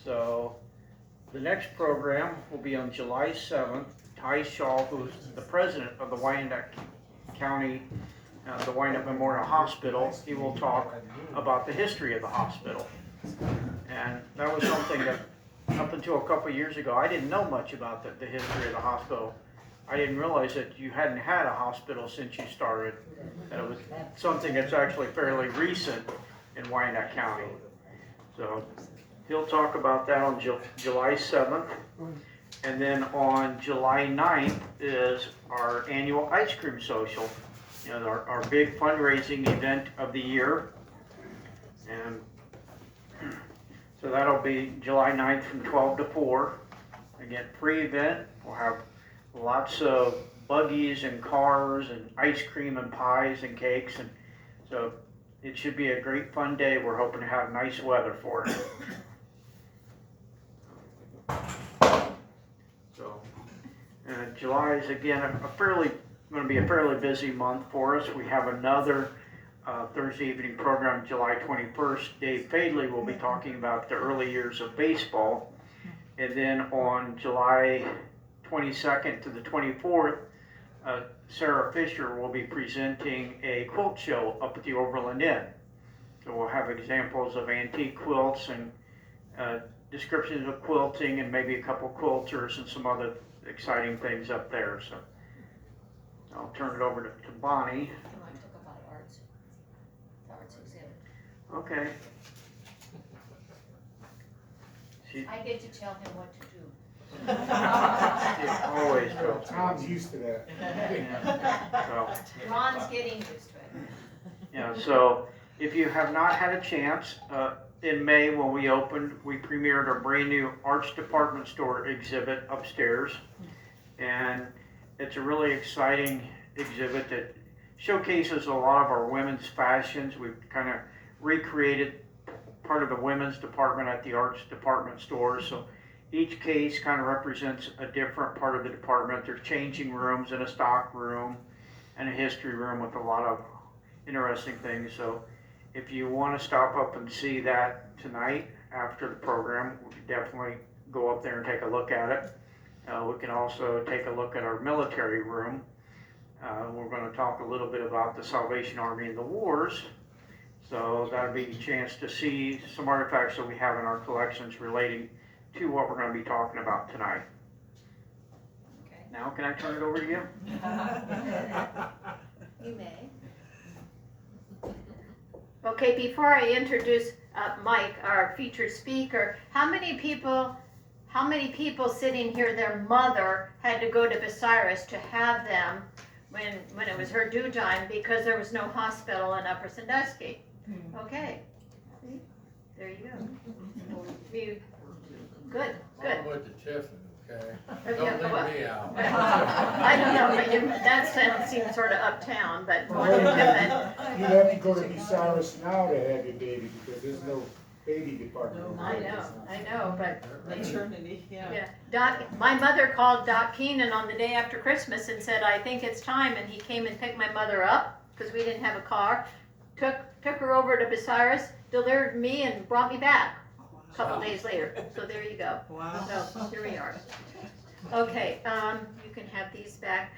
So the next program will be on July 7th. Ty Shaw, who's the president of the Wyandot County, the Wyandot Memorial Hospital, he will talk about the history of the hospital. And that was something that up until a couple of years ago, I didn't know much about the history of the hospital. I didn't realize that you hadn't had a hospital since you started. That it was something that's actually fairly recent in Wyandot County. So he'll talk about that on July 7th. And then on July 9th is our annual ice cream social. You know, our big fundraising event of the year. And so that'll be July 9th from 12 to 4. Again, free event. We'll have lots of buggies and cars and ice cream and pies and cakes. And so it should be a great fun day. We're hoping to have nice weather for it. So July is again going to be a fairly busy month for us. We have another Thursday evening program, July 21st. Dave Fadley will be talking about the early years of baseball. And then on July 22nd to the 24th, Sarah Fisher will be presenting a quilt show up at the Overland Inn. So we'll have examples of antique quilts and descriptions of quilting and maybe a couple quilters and some other exciting things up there. So I'll turn it over to Bonnie. Can I talk about arts? Arts exhibit. Okay. I get to tell him what to do. Always goes. Tom's used to that. Yeah. So, Ron's getting used to it. yeah, so if you have not had a chance, in May when we opened, we premiered our brand new Arts Department Store exhibit upstairs. And it's a really exciting exhibit that showcases a lot of our women's fashions. We've kind of recreated part of the women's department at the Arts Department Store. So each case kind of represents a different part of the department. There's changing rooms and a stock room and a history room with a lot of interesting things. So if you want to stop up and see that tonight after the program, we can definitely go up there and take a look at it. We can also take a look at our military room. We're going to talk a little bit about the Salvation Army and the wars. So that'll be a chance to see some artifacts that we have in our collections relating to what we're going to be talking about tonight. Okay. Now, can I turn it over to you? You may. Okay, before I introduce Mike, our featured speaker, how many people sitting here, their mother had to go to Bucyrus to have them when it was her due time because there was no hospital in Upper Sandusky? Okay, see? There you go. Good. I went to Tiffin, okay? Yeah, Don't well, leave me out. I don't know, but that seems sort of uptown, but You have to go to Bucyrus now to have your baby because there's no baby department. I know, but Maternity, yeah. Doc, my mother called Doc Keenan on the day after Christmas and said, I think it's time, and he came and picked my mother up because we didn't have a car, took her over to Bucyrus, delivered me, and brought me back a couple days later. So there you go. Wow. So here we are. Okay, you can have these back.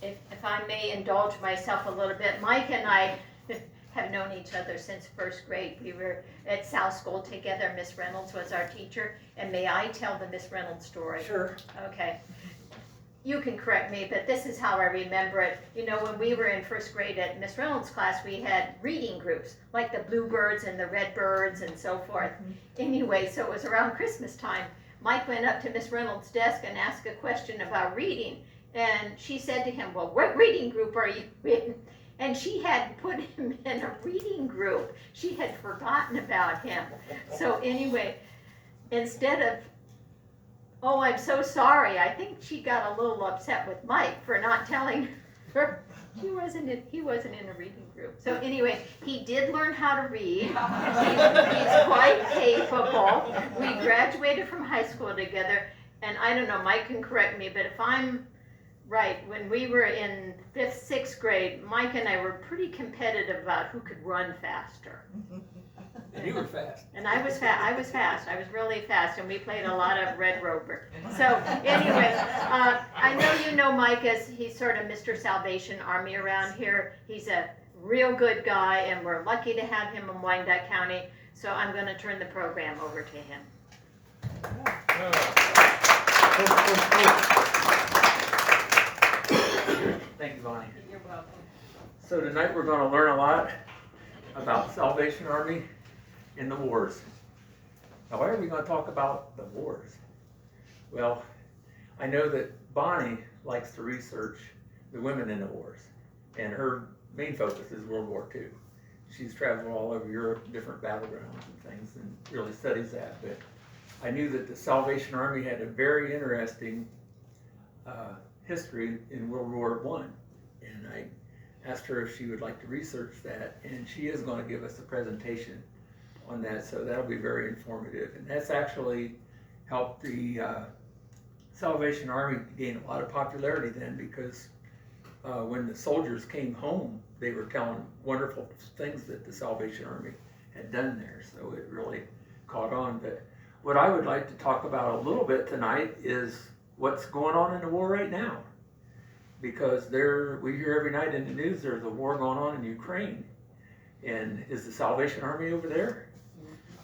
If I may indulge myself a little bit, Mike and I have known each other since first grade. We were at South School together. Miss Reynolds was our teacher. And may I tell the Miss Reynolds story? Sure. Okay. You can correct me, but this is how I remember it. You know, when we were in first grade at Miss Reynolds' class, we had reading groups, like the Bluebirds and the Redbirds and so forth. Anyway, so it was around Christmas time. Mike went up to Miss Reynolds' desk and asked a question about reading. And she said to him, well, what reading group are you in? And she had put him in a reading group. She had forgotten about him. So anyway, instead of, oh, I'm so sorry, I think she got a little upset with Mike for not telling her he wasn't in a reading group. So anyway, he did learn how to read. He's quite capable. We graduated from high school together. And I don't know, Mike can correct me, but if I'm right, when we were in 5th, 6th grade, Mike and I were pretty competitive about who could run faster. You were fast. And I was fast, I was really fast, and we played a lot of Red Rover. So anyway, I know you know Mike as, he's sort of Mr. Salvation Army around here. He's a real good guy, and we're lucky to have him in Wyandot County, so I'm gonna turn the program over to him. Thank you, Bonnie. You're welcome. So tonight we're going to learn a lot about the Salvation Army and the wars. Now, why are we going to talk about the wars? Well, I know that Bonnie likes to research the women in the wars, and her main focus is World War II. She's traveled all over Europe, different battlegrounds and things, and really studies that. But I knew that the Salvation Army had a very interesting history in World War I, and I asked her if she would like to research that, and she is going to give us a presentation on that, so that'll be very informative. And that's actually helped the Salvation Army gain a lot of popularity then, because when the soldiers came home, they were telling wonderful things that the Salvation Army had done there, so it really caught on. But what I would like to talk about a little bit tonight is what's going on in the war right now. Because we hear every night in the news there's a war going on in Ukraine. And is the Salvation Army over there?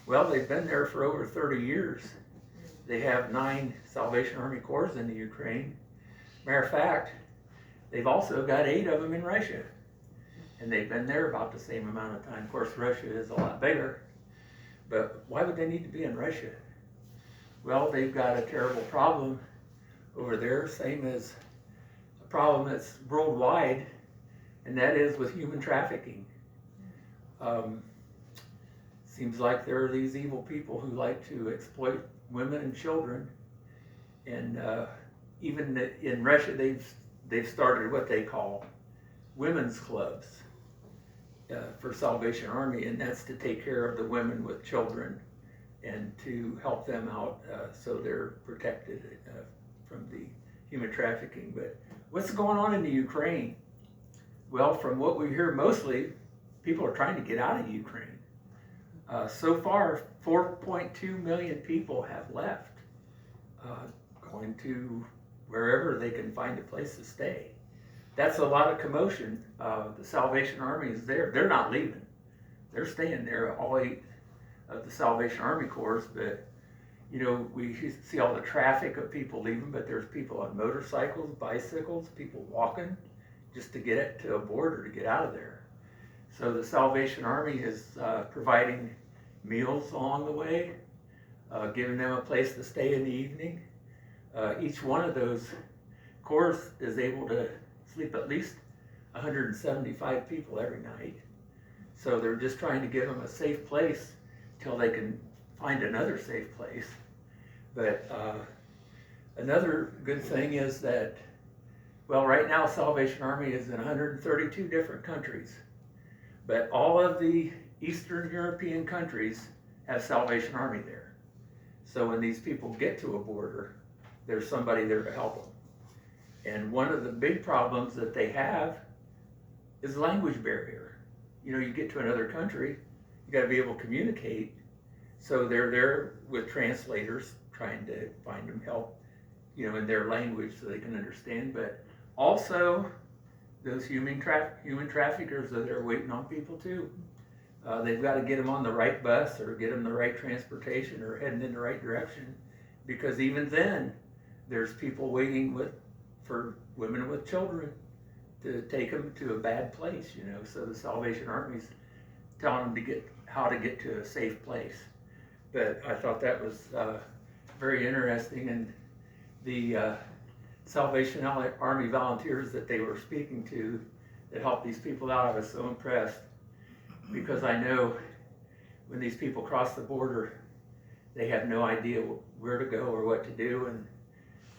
Well, they've been there for over 30 years. They have 9 Salvation Army Corps in the Ukraine. Matter of fact, they've also got 8 of them in Russia. And they've been there about the same amount of time. Of course, Russia is a lot bigger. But why would they need to be in Russia? Well, they've got a terrible problem over there, same as a problem that's worldwide, and that is with human trafficking. Seems like there are these evil people who like to exploit women and children, and even in Russia they've started what they call women's clubs for Salvation Army, and that's to take care of the women with children and to help them out so they're protected from the human trafficking. But what's going on in the Ukraine? Well, from what we hear, mostly people are trying to get out of Ukraine. So far, 4.2 million people have left, going to wherever they can find a place to stay. That's a lot of commotion. The Salvation Army is there. They're not leaving. They're staying there, all 8 of the Salvation Army Corps. But you know, we see all the traffic of people leaving, but there's people on motorcycles, bicycles, people walking just to get it to a border to get out of there. So the Salvation Army is providing meals along the way, giving them a place to stay in the evening. Each one of those corps is able to sleep at least 175 people every night. So they're just trying to give them a safe place till they can find another safe place. But another good thing is that, well, right now Salvation Army is in 132 different countries, but all of the Eastern European countries have Salvation Army there. So when these people get to a border, there's somebody there to help them. And one of the big problems that they have is language barrier. You know, you get to another country, you got to be able to communicate. So they're there with translators trying to find them help, you know, in their language so they can understand. But also, those human traffickers are there waiting on people too. They've got to get them on the right bus or get them the right transportation or heading in the right direction, because even then, there's people waiting for women with children to take them to a bad place, you know. So the Salvation Army's telling them how to get to a safe place. But I thought that was very interesting, and the Salvation Army volunteers that they were speaking to that helped these people out, I was so impressed, because I know when these people cross the border, they have no idea where to go or what to do, and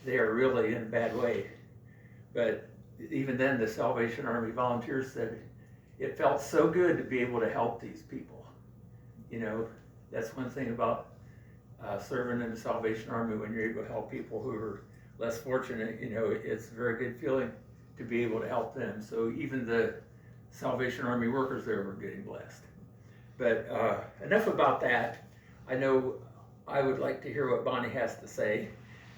they are really in a bad way. But even then, the Salvation Army volunteers said it felt so good to be able to help these people. You know, that's one thing about serving in the Salvation Army, when you're able to help people who are less fortunate. You know, it's a very good feeling to be able to help them. So even the Salvation Army workers there were getting blessed. But enough about that. I know I would like to hear what Bonnie has to say.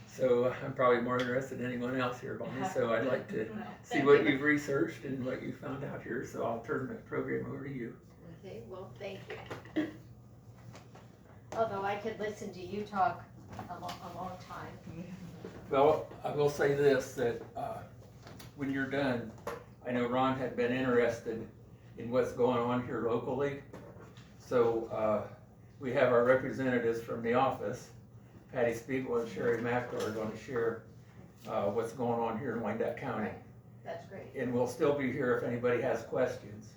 So I'm probably more interested than anyone else here, Bonnie. So I'd like to see Thank what you. you've researched and what you found out here. So I'll turn the program over to you. Okay, well, thank you. Although I could listen to you talk a long time. Well, I will say this, that when you're done, I know Ron had been interested in what's going on here locally. So we have our representatives from the office, Patti Speigel and Cheri Mack, are going to share what's going on here in Wyandot County. Right. That's great. And we'll still be here if anybody has questions,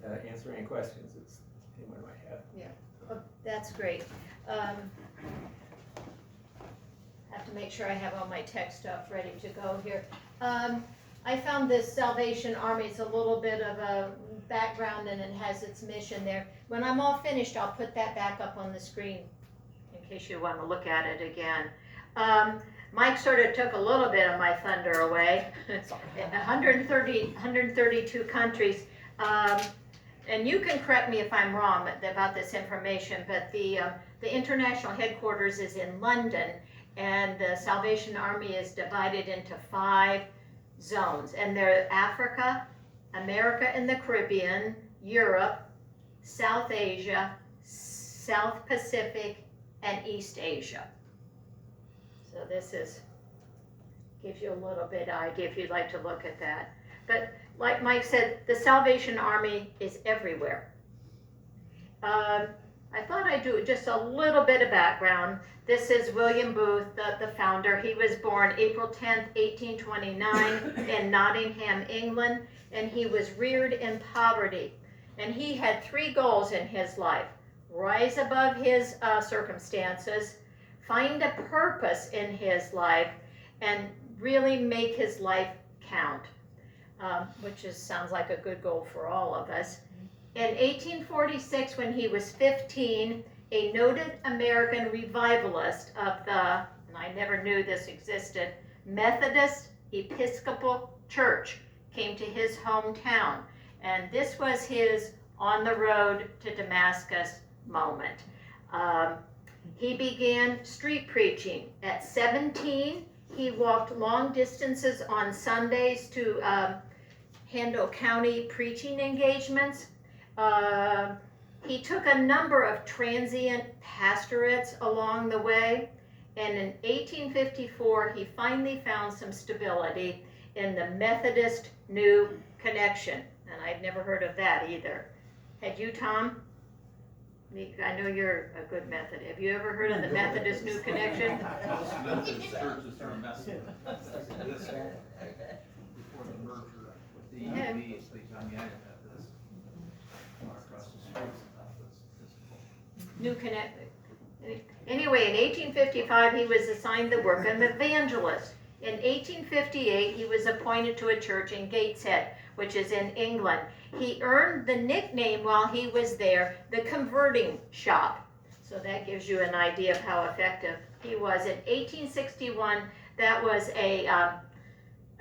answer any questions that anyone might have. Oh, that's great. Have to make sure I have all my tech stuff ready to go here. I found this Salvation Army. It's a little bit of a background and it has its mission there. When I'm all finished, I'll put that back up on the screen in case you want to look at it again. Mike sort of took a little bit of my thunder away. 132 countries. And you can correct me if I'm wrong about this information, but the international headquarters is in London, and the Salvation Army is divided into 5 zones, and they're Africa, America and the Caribbean, Europe, South Asia, South Pacific, and East Asia. So this gives you a little bit of idea if you'd like to look at that. But like Mike said, the Salvation Army is everywhere. I thought I'd do just a little bit of background. This is William Booth, the founder. He was born April 10th, 1829 in Nottingham, England, and he was reared in poverty. And he had 3 goals in his life: rise above his circumstances, find a purpose in his life, and really make his life count. Which sounds like a good goal for all of us. In 1846, when he was 15, a noted American revivalist of the, and I never knew this existed, Methodist Episcopal Church came to his hometown. And this was his on the road to Damascus moment. He began street preaching. At 17, he walked long distances on Sundays to handle county preaching engagements. He took a number of transient pastorates along the way, and in 1854 he finally found some stability in the Methodist New Connection, and I'd never heard of that either. Had you, Tom? I know you're a good Methodist. Have you ever heard of the Methodist New Connection? Most Methodist churches are messing with this before the merger with the EV, it's the John United Methodist. Across the street, New Connect. Anyway, in 1855 he was assigned the work of evangelist. In 1858 he was appointed to a church in Gateshead, which is in England. He earned the nickname while he was there, the converting shop. So that gives you an idea of how effective he was. In 1861, that was a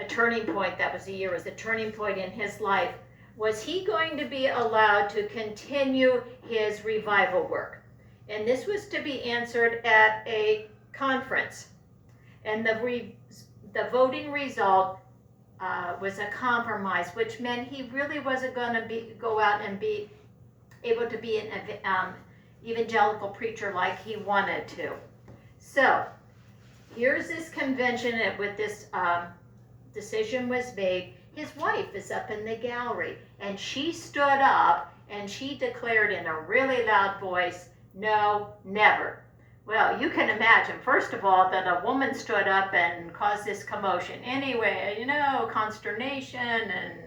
turning point. That was the year, was a turning point in his life. Was he going to be allowed to continue his revival work? And this was to be answered at a conference. And the voting result was a compromise, which meant he really wasn't going to go out and be able to be an evangelical preacher like he wanted to. So here's this convention with this decision was made. His wife is up in the gallery, and she stood up and she declared in a really loud voice, "No, never." Well, you can imagine, first of all, that a woman stood up and caused this commotion. Anyway, consternation, and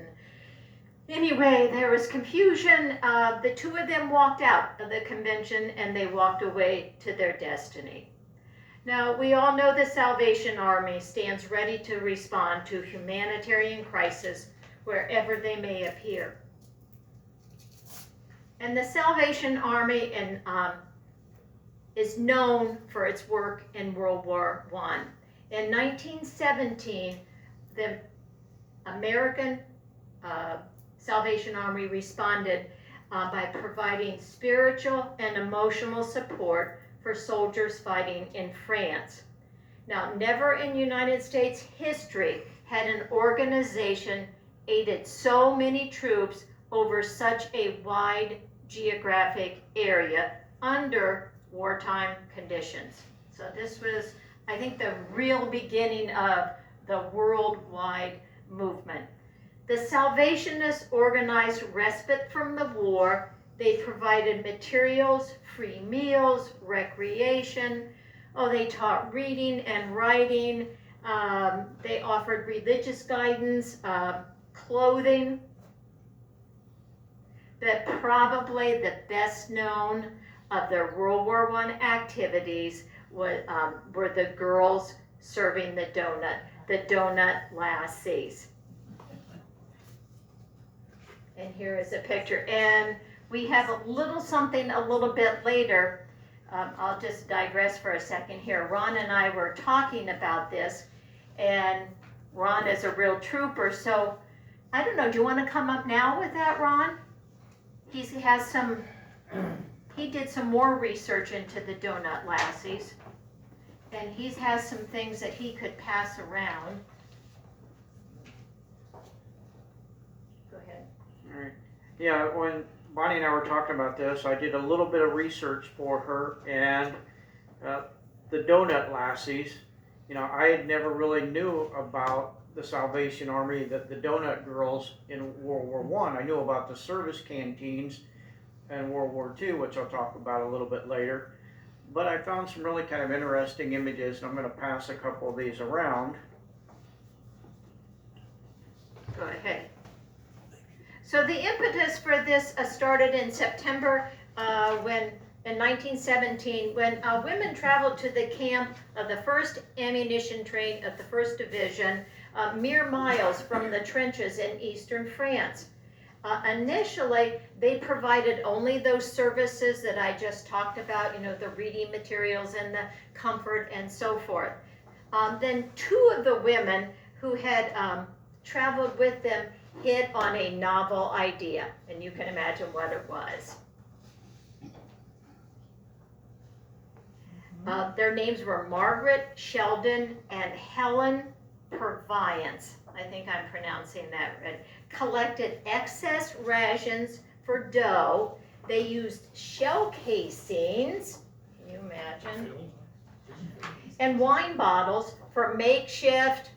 anyway, there was confusion. The 2 of them walked out of the convention and they walked away to their destiny. Now, we all know the Salvation Army stands ready to respond to humanitarian crisis wherever they may appear. And the Salvation Army is known for its work in World War I. In 1917, the American Salvation Army responded by providing spiritual and emotional support for soldiers fighting in France. Now, never in United States history had an organization aided so many troops over such a wide geographic area under wartime conditions. So this was, I think, the real beginning of the worldwide movement. The Salvationists organized respite from the war. They provided materials, free meals, recreation. Oh, they taught reading and writing. They offered religious guidance, clothing. But probably the best known of their World War I activities were the girls serving the donut lassies. And here is a picture. And we have a little something a little bit later. I'll just digress for a second here. Ron and I were talking about this, and Ron is a real trooper, so I don't know, do you want to come up now with that, Ron? He did some more research into the donut lassies, and he has some things that he could pass around. Go ahead. All right. Yeah, when Bonnie and I were talking about this, I did a little bit of research for her, and the donut lassies, you know, I had never really knew about the Salvation Army, the donut girls in World War I. I knew about the service canteens in World War II, which I'll talk about a little bit later. But I found some really kind of interesting images, and I'm going to pass a couple of these around. Go ahead. So the impetus for this started in September in 1917, when women traveled to the camp of the 1st Ammunition Train of the 1st Division, mere miles from the trenches in eastern France. Initially, they provided only those services that I just talked about, you know, the reading materials and the comfort and so forth. Then 2 of the women who had traveled with them hit on a novel idea, and you can imagine what it was. Their names were Margaret Sheldon and Helen Purviance. I think I'm pronouncing that right. Collected excess rations for dough. They used shell casings, can you imagine? And wine bottles for makeshift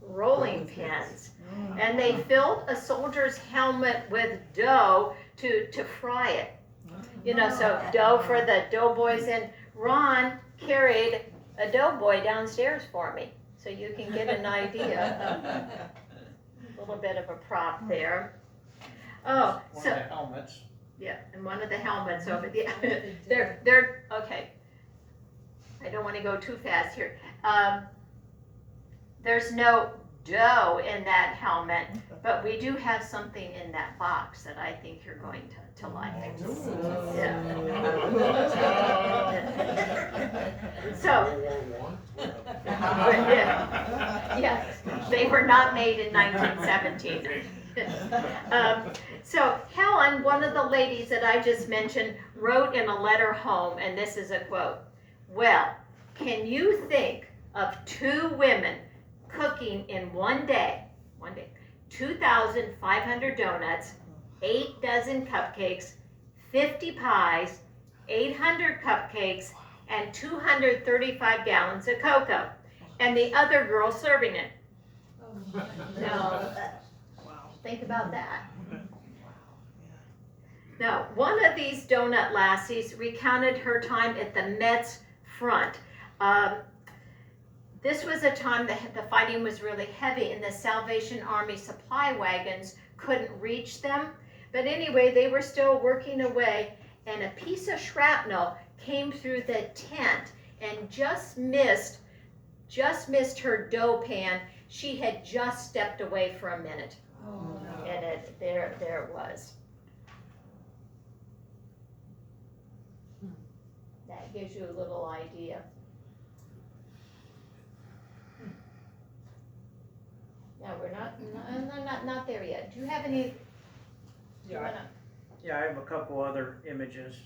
rolling pins. And they filled a soldier's helmet with dough to fry it. You know, so dough for the doughboys, and Ron carried a doughboy downstairs for me, so you can get an idea. A little bit of a prop there. Oh, One so of the helmets. yeah, and one of the helmets over the they're okay. I don't want to go too fast here. There's no dough in that helmet, but we do have something in that box that I think you're going to like. Yeah. So, yeah, they were not made in 1917. So Helen, one of the ladies that I just mentioned, wrote in a letter home, and this is a quote: "Well, can you think of 2 women cooking in one day, 2,500 donuts, 8 dozen cupcakes, 50 pies, 800 cupcakes, and 235 gallons of cocoa, and the other girl serving it?" No. Think about that. Now, one of these donut lassies recounted her time at the Metz front. This was a time that the fighting was really heavy, and the Salvation Army supply wagons couldn't reach them. But anyway, they were still working away, and a piece of shrapnel came through the tent and just missed her dough pan. She had just stepped away for a minute. Oh, no. And there it was. That gives you a little idea. No, we're not there yet. Do you have any? Yeah, I have a couple other images.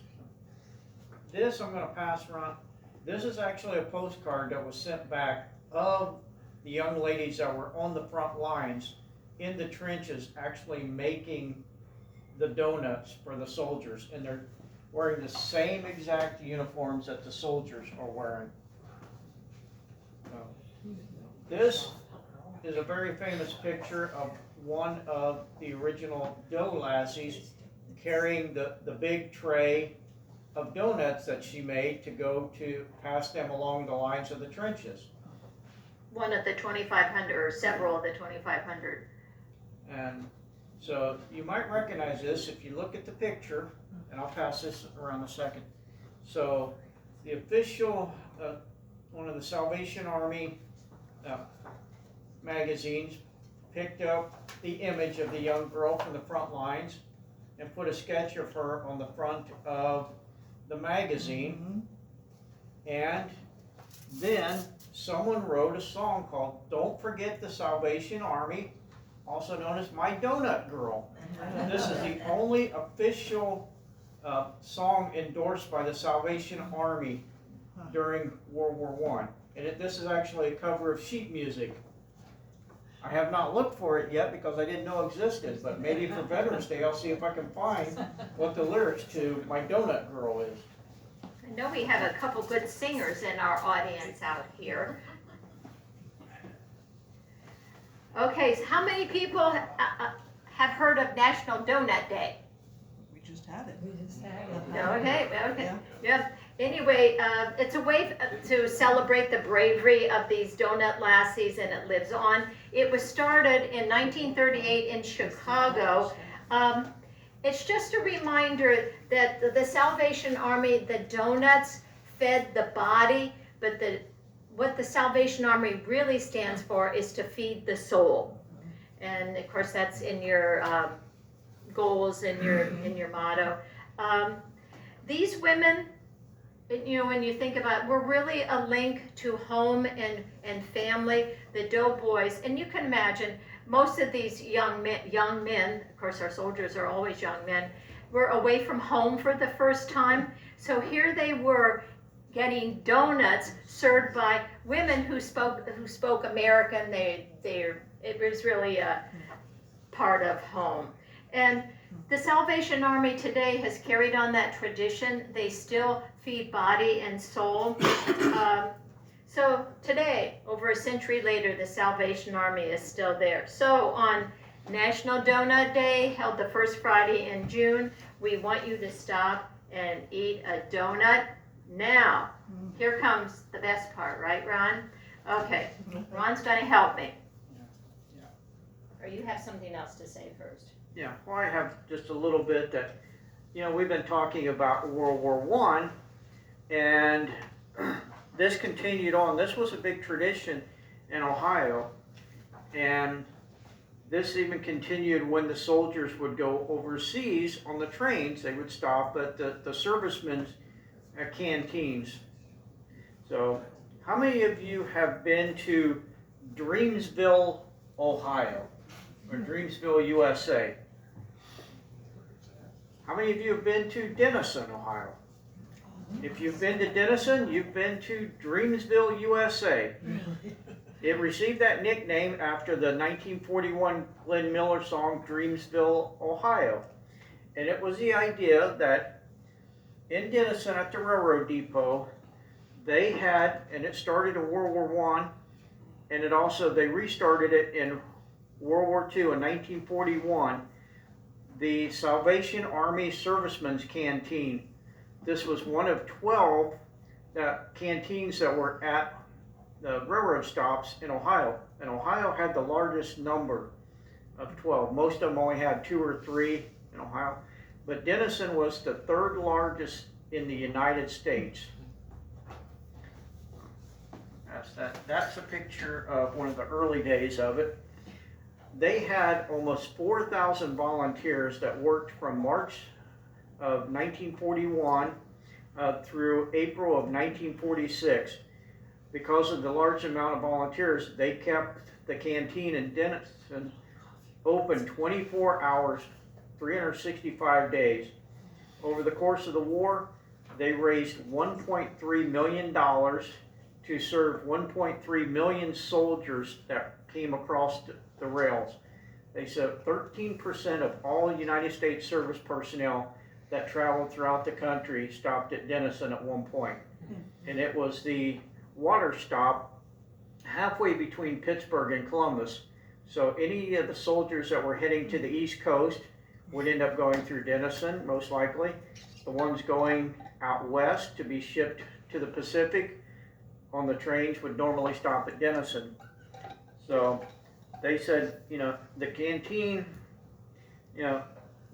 This I'm gonna pass around. This is actually a postcard that was sent back of the young ladies that were on the front lines in the trenches actually making the donuts for the soldiers, and they're wearing the same exact uniforms that the soldiers are wearing. This is a very famous picture of one of the original dough lassies carrying the big tray of donuts that she made to go to pass them along the lines of the trenches. One of the 2,500 or several of the 2,500. And so you might recognize this if you look at the picture, and I'll pass this around a second. So the official, one of the Salvation Army magazines picked up the image of the young girl from the front lines and put a sketch of her on the front of the magazine. And then someone wrote a song called "Don't Forget the Salvation Army," also known as "My Donut Girl." This is the only official song endorsed by the Salvation Army during World War I. And this is actually a cover of sheet music. I have not looked for it yet because I didn't know it existed, but maybe for Veterans Day I'll see if I can find what the lyrics to "My Donut Girl" is. I know we have a couple good singers in our audience out here. Okay, so how many people have heard of National Donut Day? We just had it. Okay, yeah. Anyway, it's a way to celebrate the bravery of these donut lassies, and it lives on. It was started in 1938 in Chicago. It's just a reminder that the Salvation Army, the donuts fed the body, but what the Salvation Army really stands for is to feed the soul. And of course that's in your goals and in your motto. These women, you know, when you think about it, were really a link to home and family, the doughboys. And you can imagine most of these young men, of course our soldiers are always young men, were away from home for the first time. So here they were getting donuts served by women who spoke American. It was really a part of home. And the Salvation Army today has carried on that tradition. They still feed body and soul. So today, over a century later, the Salvation Army is still there. So on National Donut Day, held the first Friday in June, we want you to stop and eat a donut. Now, here comes the best part, right, Ron? Okay, Ron's going to help me. Or you have something else to say first. Yeah, well, I have just a little bit that, you know, we've been talking about World War I, and this continued on. This was a big tradition in Ohio, and this even continued when the soldiers would go overseas on the trains. They would stop at the servicemen's canteens. So, how many of you have been to Dreamsville, Ohio, or Dreamsville, USA? How many of you have been to Denison, Ohio? If you've been to Denison, you've been to Dreamsville, USA. It received that nickname after the 1941 Glenn Miller song, Dreamsville, Ohio. And it was the idea that in Denison at the railroad depot, they had, and it started in World War I, and it also, they restarted it in World War II in 1941, the Salvation Army Servicemen's Canteen. This was one of 12 canteens that were at the railroad stops in Ohio. And Ohio had the largest number of 12. Most of them only had 2 or 3 in Ohio. But Denison was the 3rd largest in the United States. That's a picture of one of the early days of it. They had almost 4,000 volunteers that worked from March of 1941 through April of 1946. Because of the large amount of volunteers, they kept the canteen in Denison open 24 hours 365 days. Over the course of the war, they raised $1.3 million to serve 1.3 million soldiers that came across the rails. They said 13% of all United States service personnel that traveled throughout the country stopped at Denison at one point. And it was the water stop halfway between Pittsburgh and Columbus. So any of the soldiers that were heading to the East Coast would end up going through Denison, most likely. The ones going out west to be shipped to the Pacific on the trains would normally stop at Denison. So they said, you know, the canteen, you know,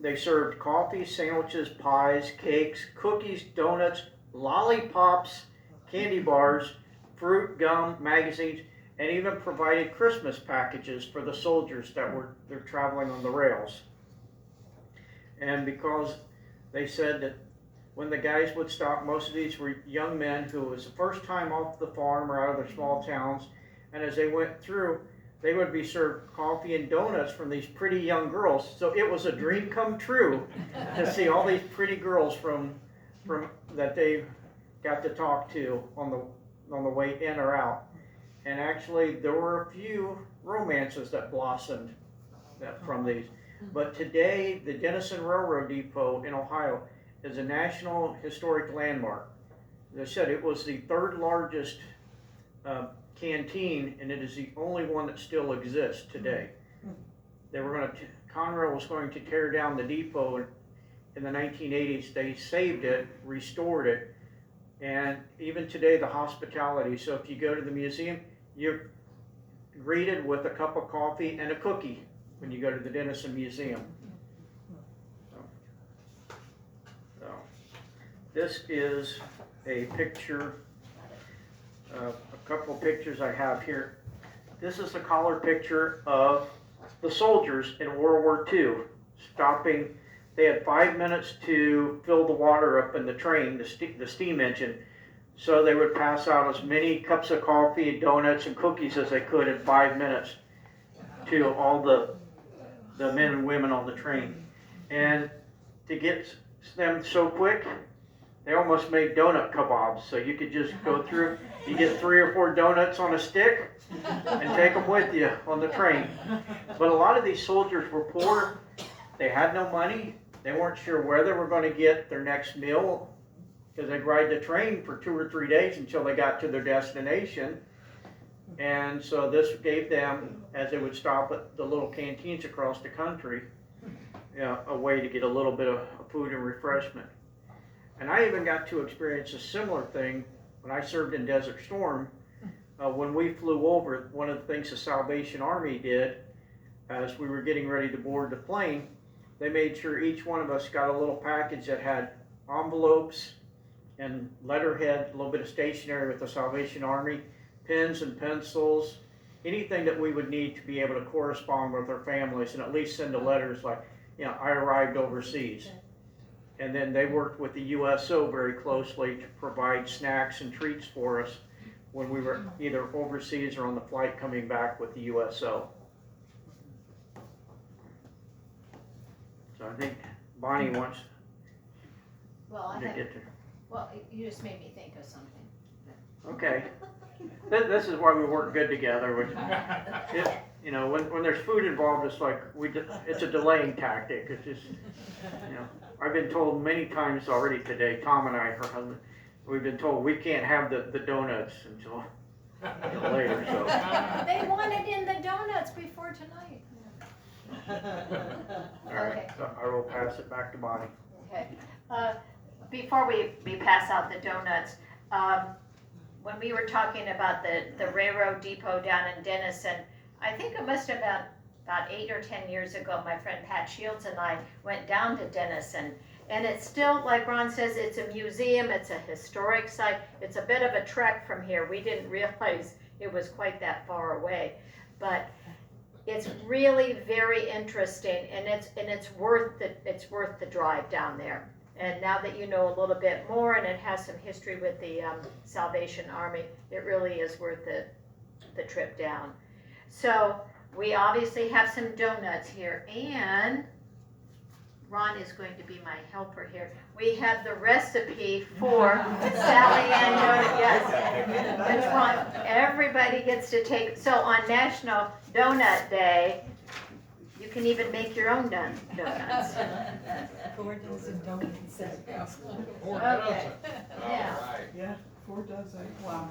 they served coffee, sandwiches, pies, cakes, cookies, donuts, lollipops, candy bars, fruit, gum, magazines, and even provided Christmas packages for the soldiers that they're traveling on the rails. And because they said that when the guys would stop, most of these were young men who was the first time off the farm or out of their small towns, and as they went through, they would be served coffee and donuts from these pretty young girls. So it was a dream come true to see all these pretty girls from that they got to talk to on the way in or out. And actually, there were a few romances that blossomed from these. But today, the Denison Railroad Depot in Ohio is a National Historic Landmark. As I said, it was the third largest canteen, and it is the only one that still exists today. They were going to, Conrail was going to tear down the depot in the 1980s. They saved it, restored it, and even today the hospitality. So if you go to the museum, you're greeted with a cup of coffee and a cookie when you go to the Denison Museum. So this is a picture, a couple of pictures I have here. This is a color picture of the soldiers in World War II stopping. They had 5 minutes to fill the water up in the train, the steam engine. So they would pass out as many cups of coffee, donuts, and cookies as they could in 5 minutes to all the men and women on the train. And to get them so quick, they almost made donut kebabs. So you could just go through, you get 3 or 4 donuts on a stick and take them with you on the train. But a lot of these soldiers were poor. They had no money. They weren't sure where they were going to get their next meal, because they'd ride the train for 2 or 3 days until they got to their destination. And so this gave them, as they would stop at the little canteens across the country, a way to get a little bit of food and refreshment. And I even got to experience a similar thing when I served in Desert Storm. When we flew over, one of the things the Salvation Army did, as we were getting ready to board the plane, they made sure each one of us got a little package that had envelopes and letterhead, a little bit of stationery with the Salvation Army, pens and pencils, anything that we would need to be able to correspond with our families and at least send the letters like, I arrived overseas. And then they worked with the USO very closely to provide snacks and treats for us when we were either overseas or on the flight coming back with the USO. So I think Bonnie wants Well, to get to. well, you just made me think of something. Okay. This is why we work good together. Which, when there's food involved, it's like it's a delaying tactic. It's just, I've been told many times already today, Tom and I, her husband, we've been told we can't have the donuts until later. So. They want it in the donuts before tonight. All right. Okay. So I will pass it back to Bonnie. Okay. Before we pass out the donuts, when we were talking about the railroad depot down in Denison, I think it must have been about 8 or 10 years ago, my friend Pat Shields and I went down to Denison. And it's still, like Ron says, it's a museum, it's a historic site. It's a bit of a trek from here. We didn't realize it was quite that far away. But it's really very interesting, and it's worth the drive down there. And now that you know a little bit more, and it has some history with the Salvation Army, it really is worth the trip down. So we obviously have some donuts here, and Ron is going to be my helper here. We have the recipe for Sally Ann donut, yes. That's Ron, everybody gets to take, so on National Donut Day, you can even make your own donuts. 4 dozen donuts. Four Okay. dozen. Yeah. All right. Yeah, 4 dozen, wow.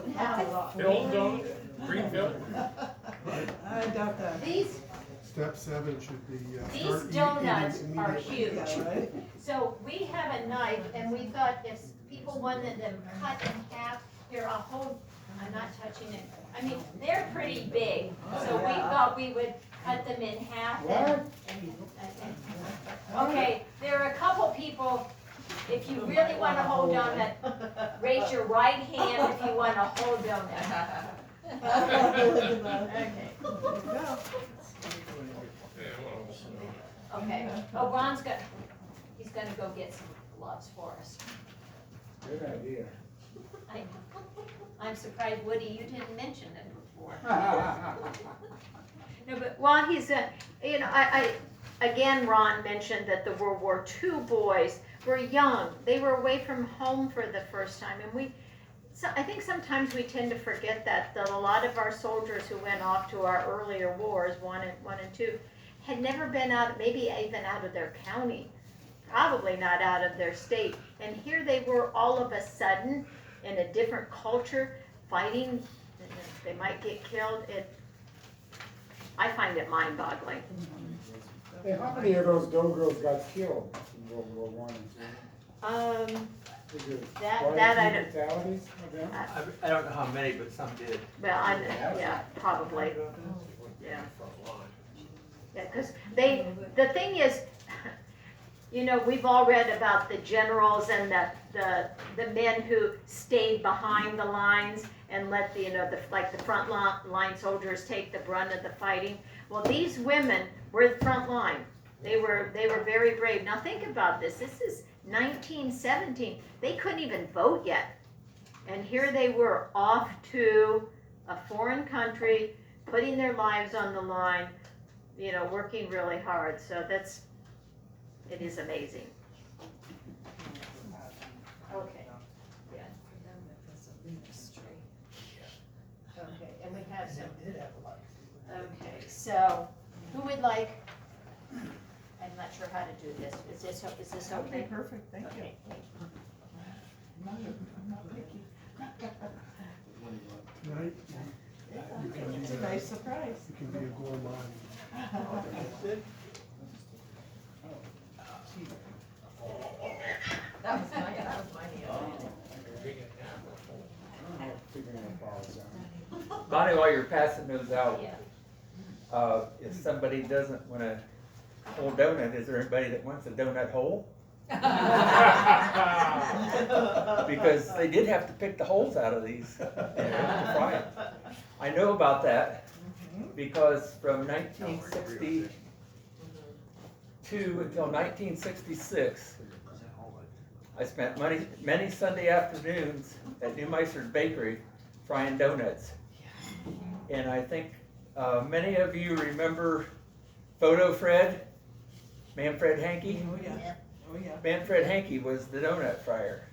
Yeah. Phil don't, Greenfield? I doubt that. These, Step 7 should be, these start donuts eating are immediately. huge. Yeah, right? So we have a knife, and we thought if people wanted them cut in half, here, I'll hold, I'm not touching it. I mean, they're pretty big, so we thought we would cut them in half. What? Okay, there are a couple people, if you really want a whole donut, raise your right hand if you want a whole donut. Okay. Okay, oh, Ron's he's gonna go get some gloves for us. Good idea. I'm surprised, Woody, you didn't mention it before. No, but while he's, you know, again, Ron mentioned that the World War II boys were young. They were away from home for the first time, and I think sometimes we tend to forget that a lot of our soldiers who went off to our earlier wars, one and two, had never been out, maybe even out of their county, probably not out of their state. And here they were all of a sudden in a different culture, fighting. They might get killed. I find it mind-boggling. Hey, how many of those dough girls got killed in World War I and II? Is there That quite I a few don't. fatalities of them? I don't know how many, but some did. Well, yeah, probably. Yeah. Yeah, because the thing is, you know, we've all read about the generals and the men who stayed behind the lines and let the front line soldiers take the brunt of the fighting. Well, these women were the front line. They were very brave. Now think about this. This is 1917. They couldn't even vote yet. And here they were off to a foreign country, putting their lives on the line, you know, working really hard. So it is amazing. Okay. Yeah. Okay, and we have some. Okay, so who would like, I'm not sure how to do this. Is this Okay, okay? perfect, thank you. Okay. I'm not picky. Tonight, It's a nice surprise. you can be a gourmand. that was my answer. I'm figuring it out. Bonnie, while you're passing those out, Yeah. if somebody doesn't want a whole donut, is there anybody that wants a donut whole? Because they did have to pick the holes out of these, you know, to fry it. I know about that because from 1962 until 1966, I spent many Sunday afternoons at New Meister's Bakery frying donuts. And I think many of you remember Photo Fred, Manfred Hankey. Oh, yeah. Oh, yeah. Manfred Hankey was the donut fryer.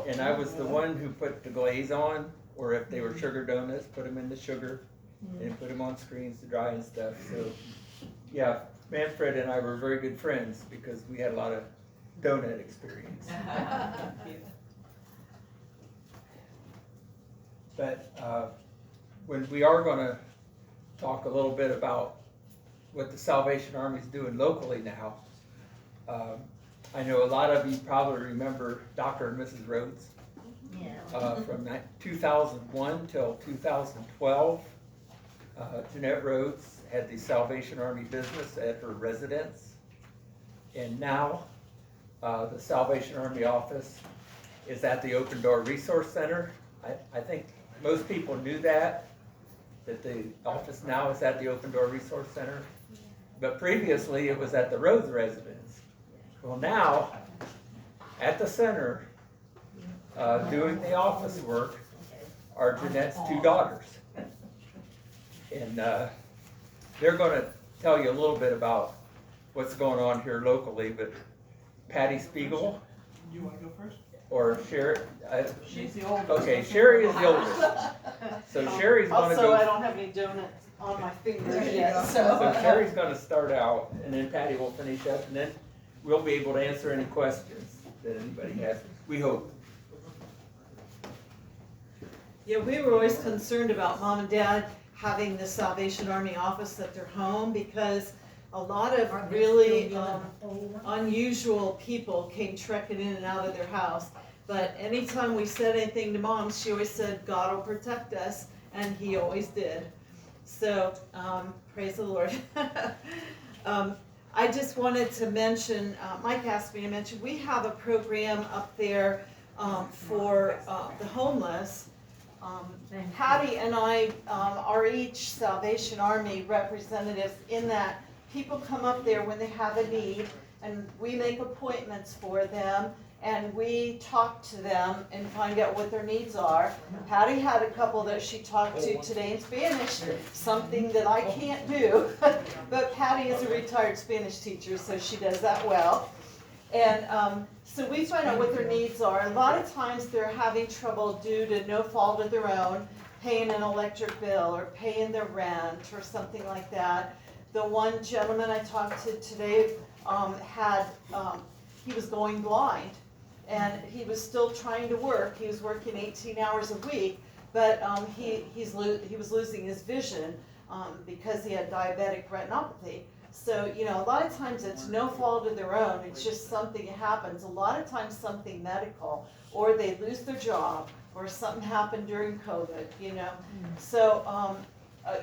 And I was the one who put the glaze on, or if they were sugar donuts, put them in the sugar and put them on screens to dry and stuff. So, yeah, Manfred and I were very good friends because we had a lot of donut experience. But when we are going to talk a little bit about what the Salvation Army is doing locally now, I know a lot of you probably remember Dr. and Mrs. Rhodes. From 2001 till 2012, Jeanette Rhodes had the Salvation Army business at her residence. And now the Salvation Army office is at the Open Door Resource Center. I think most people knew that the office now is at the Open Door Resource Center. But previously it was at the Rhodes residence. Well, now at the center, doing the office work are Jeanette's two daughters. And they're going to tell you a little bit about what's going on here locally, but Patti Speigel You wanna go first? or Cheri, She's the oldest. okay, Cheri is the oldest. So Cheri's gonna Also, I go, don't have any donuts on my fingers There you yet, go. so Cheri's gonna start out, and then Patti will finish up, and then we'll be able to answer any questions that anybody has, we hope. Yeah, we were always concerned about mom and dad having the Salvation Army office at their home because a lot of really unusual people came trekking in and out of their house. But anytime we said anything to mom, she always said, God will protect us, and he always did. So, praise the Lord. I just wanted to mention, Mike asked me to mention, we have a program up there for the homeless. Patti and I are each Salvation Army representatives in that people come up there when they have a need, and we make appointments for them, and we talk to them and find out what their needs are. Patti had a couple that she talked to today in Spanish, something that I can't do, but Patti is a retired Spanish teacher, so she does that well. And so we find out what their needs are. A lot of times they're having trouble due to no fault of their own, paying an electric bill or paying their rent or something like that. The one gentleman I talked to today he was going blind, and he was still trying to work. He was working 18 hours a week, but he was losing his vision because he had diabetic retinopathy. So, you know, a lot of times it's no fault of their own, it's just something that happens. A lot of times something medical, or they lose their job, or something happened during COVID, you know. So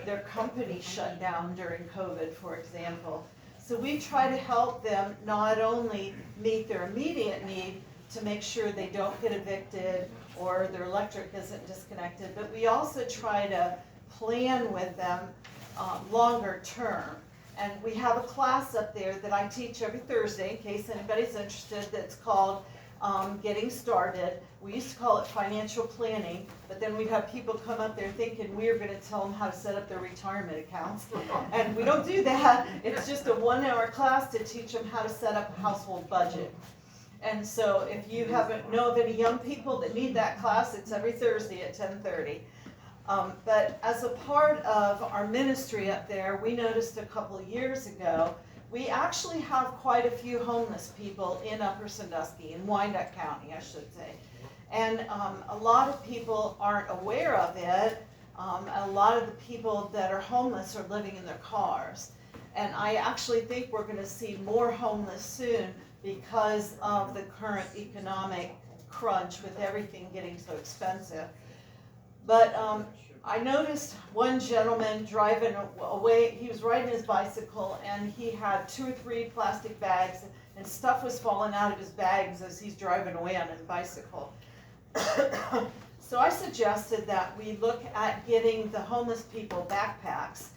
their company shut down during COVID, for example. So we try to help them not only meet their immediate need to make sure they don't get evicted or their electric isn't disconnected, but we also try to plan with them longer term. And we have a class up there that I teach every Thursday, in case anybody's interested, that's called Getting Started. We used to call it financial planning, but then we'd have people come up there thinking we were going to tell them how to set up their retirement accounts. And we don't do that. It's just a 1-hour class to teach them how to set up a household budget. And so if you know of any young people that need that class, it's every Thursday at 10:30. But as a part of our ministry up there, we noticed a couple of years ago, we actually have quite a few homeless people in Upper Sandusky, in Wyandot County, I should say. And a lot of people aren't aware of it. A lot of the people that are homeless are living in their cars. And I actually think we're going to see more homeless soon because of the current economic crunch with everything getting so expensive. But I noticed one gentleman driving away, he was riding his bicycle and he had 2 or 3 plastic bags and stuff was falling out of his bags as he's driving away on his bicycle. So I suggested that we look at getting the homeless people backpacks,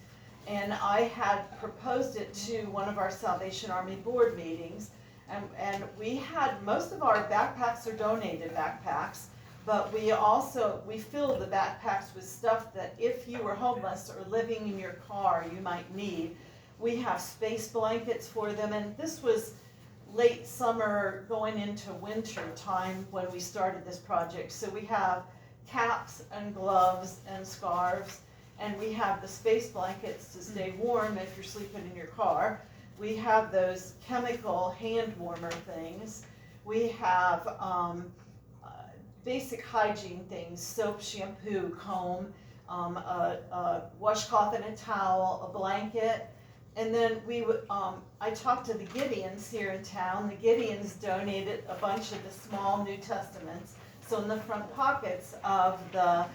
and I had proposed it to one of our Salvation Army board meetings, and we had, most of our backpacks are donated backpacks, but we filled the backpacks with stuff that if you were homeless or living in your car you might need. We have space blankets for them, and this was late summer going into winter time when we started this project. So we have caps and gloves and scarves, and we have the space blankets to stay warm if you're sleeping in your car. We have those chemical hand warmer things. We have basic hygiene things, soap, shampoo, comb, a washcloth and a towel, a blanket. And then I talked to the Gideons here in town. The Gideons donated a bunch of the small New Testaments. So in the front pockets of the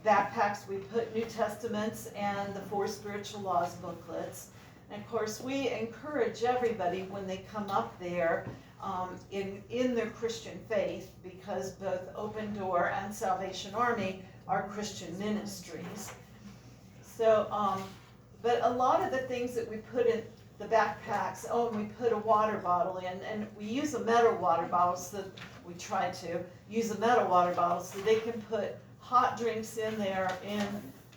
backpacks we put New Testaments and the 4 Spiritual Laws booklets. And of course we encourage everybody when they come up there in their Christian faith, because both Open Door and Salvation Army are Christian ministries. So, but a lot of the things that we put in the backpacks, and we put a water bottle in, and we use a metal water bottle, so we try to use a metal water bottle so they can put hot drinks in there in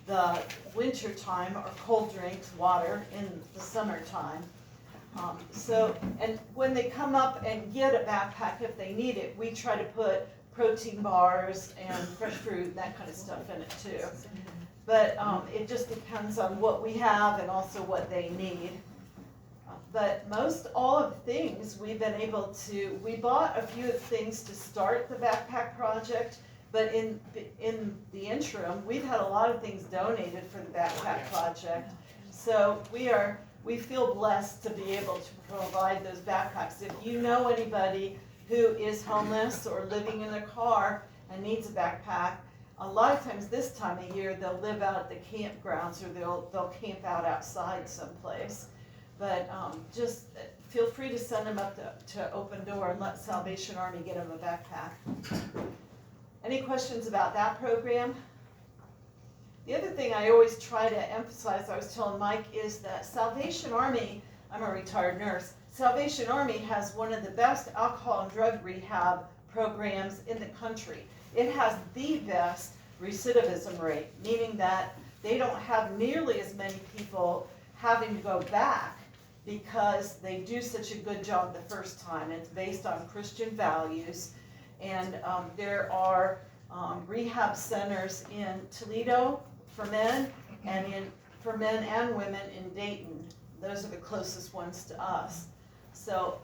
the winter time, or cold drinks, water in the summertime. So, and when they come up and get a backpack, if they need it, we try to put protein bars and fresh fruit, that kind of stuff in it too. But it just depends on what we have and also what they need. But most all of the things we've been able to, we bought a few things to start the backpack project, but in the interim, we've had a lot of things donated for the backpack project. So we feel blessed to be able to provide those backpacks. If you know anybody who is homeless or living in a car and needs a backpack, a lot of times this time of year, they'll live out at the campgrounds or they'll camp out outside someplace. But just feel free to send them up to Open Door and let Salvation Army get them a backpack. Any questions about that program? The other thing I always try to emphasize, I was telling Mike, is that Salvation Army, I'm a retired nurse, Salvation Army has one of the best alcohol and drug rehab programs in the country. It has the best recidivism rate, meaning that they don't have nearly as many people having to go back because they do such a good job the first time. It's based on Christian values, and there are rehab centers in Toledo for men and for men and women in Dayton. Those are the closest ones to us. So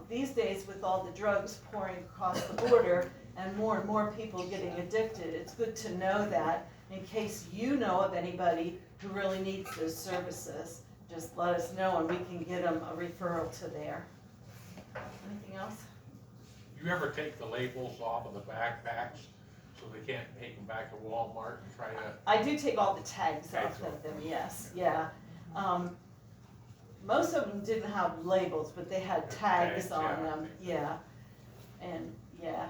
these days, with all the drugs pouring across the border and more people getting addicted, it's good to know that in case you know of anybody who really needs those services. Just let us know and we can get them a referral to there. Anything else? You ever take the labels off of the backpacks so they can't take them back to Walmart and try to? I do take all the tags off of them, yes, yeah. Most of them didn't have labels, but they had tags on them, yeah. And, yeah.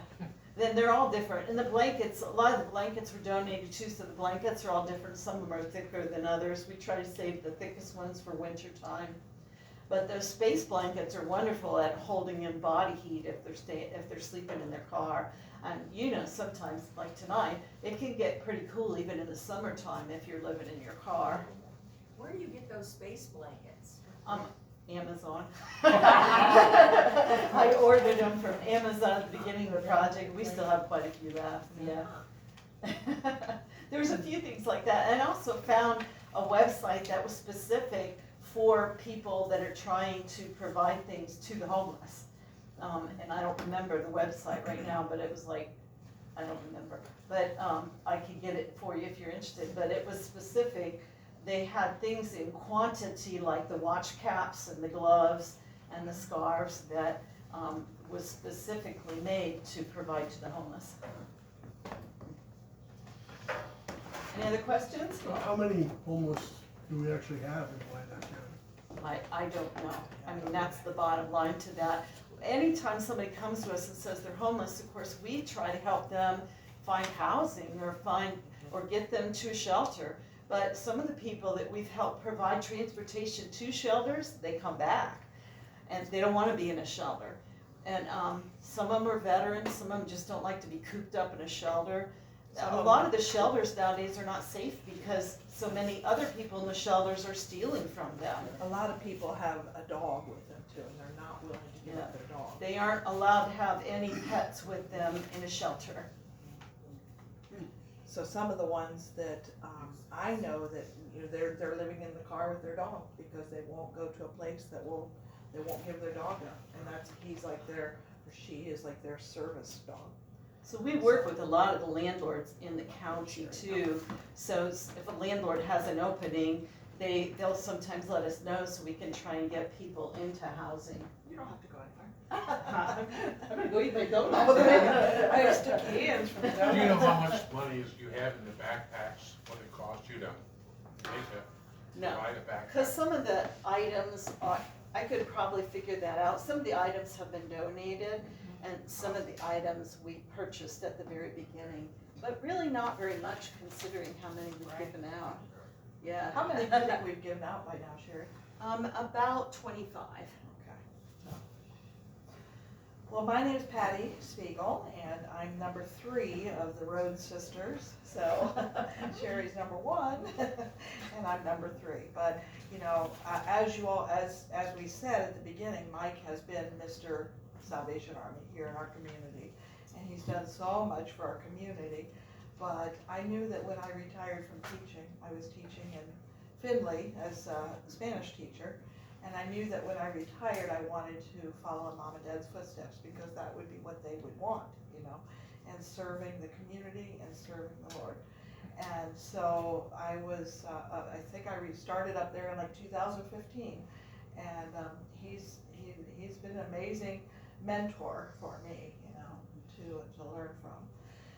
Then they're all different. And the blankets, a lot of the blankets were donated too, so the blankets are all different. Some of them are thicker than others. We try to save the thickest ones for winter time. But those space blankets are wonderful at holding in body heat if they're sleeping in their car. And you know, sometimes, like tonight, it can get pretty cool even in the summertime if you're living in your car. Where do you get those space blankets? Amazon. I ordered them from Amazon at the beginning of the project. We still have quite a few left, yeah. There's a few things like that. And I also found a website that was specific for people that are trying to provide things to the homeless. And I don't remember the website right now, but it was like, I don't remember. But I could get it for you if you're interested. But it was specific. They had things in quantity like the watch caps and the gloves and the scarves that was specifically made to provide to the homeless. Any other questions? How many homeless do we actually have in Wyandot County? I don't know. I mean, that's the bottom line to that. Anytime somebody comes to us and says they're homeless, of course, we try to help them find housing or get them to a shelter. But some of the people that we've helped provide transportation to shelters, they come back. And they don't want to be in a shelter. And some of them are veterans, some of them just don't like to be cooped up in a shelter. A lot of the shelters nowadays are not safe because so many other people in the shelters are stealing from them. A lot of people have a dog with them too, and they're not willing to give up their dog. They aren't allowed to have any pets with them in a shelter. So some of the ones that I know that they're living in the car with their dog because they won't go to a place they won't give their dog up, and she is like their service dog. So we work with a lot of the landlords in the county too. So if a landlord has an opening, they'll sometimes let us know so we can try and get people into housing. You don't have to go anywhere. I'm gonna go eat my donuts. I have sticky hands from the Do donuts. you know how much money you have in the backpacks, what it costs you to make No, provide a backpack? because some of the items I could probably figure that out. Some of the items have been donated, and some of the items we purchased at the very beginning, but really not very much considering how many we've given out. Yeah. How many do you think we've given out by now, Cheri? About 25. Okay. Well, my name is Patti Speigel, and I'm number 3 of the Road Sisters. So Cheri's number 1, and I'm number 3. But you know, as we said at the beginning, Mike has been Mr. Salvation Army here in our community, and he's done so much for our community. But I knew that when I retired from teaching, I was teaching in Findlay as a Spanish teacher. And I knew that when I retired, I wanted to follow in Mom and Dad's footsteps, because that would be what they would want, you know, and serving the community and serving the Lord. And so I was, I think I started up there in like 2015, and he's been an amazing mentor for me, you know, to learn from.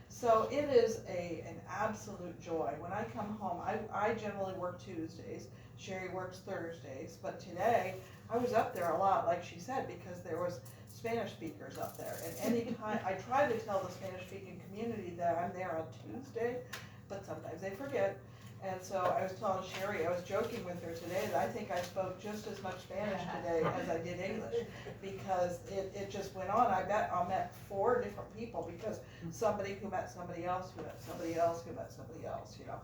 So it is an absolute joy. When I come home, I generally work Tuesdays. Cheri works Thursdays, but today I was up there a lot, like she said, because there was Spanish speakers up there. And anytime, I try to tell the Spanish speaking community that I'm there on Tuesday, but sometimes they forget. And so I was telling Cheri, I was joking with her today that I think I spoke just as much Spanish today as I did English, because it just went on. I met 4 different people, because somebody who met somebody else, who met somebody else, who met somebody else, you know.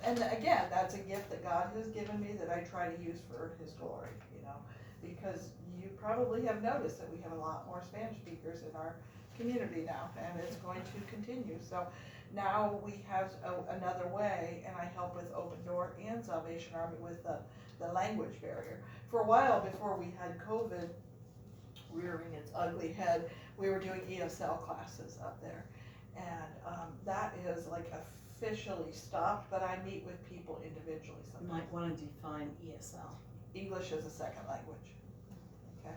And again, that's a gift that God has given me that I try to use for His glory, you know, because you probably have noticed that we have a lot more Spanish speakers in our community now, and it's going to continue. So now we have another way, and I help with Open Door and Salvation Army with the language barrier. For a while before we had COVID rearing its ugly head, we were doing ESL classes up there, and that is like officially stopped, but I meet with people individually You sometimes. might want to define ESL. English as a second language. Okay,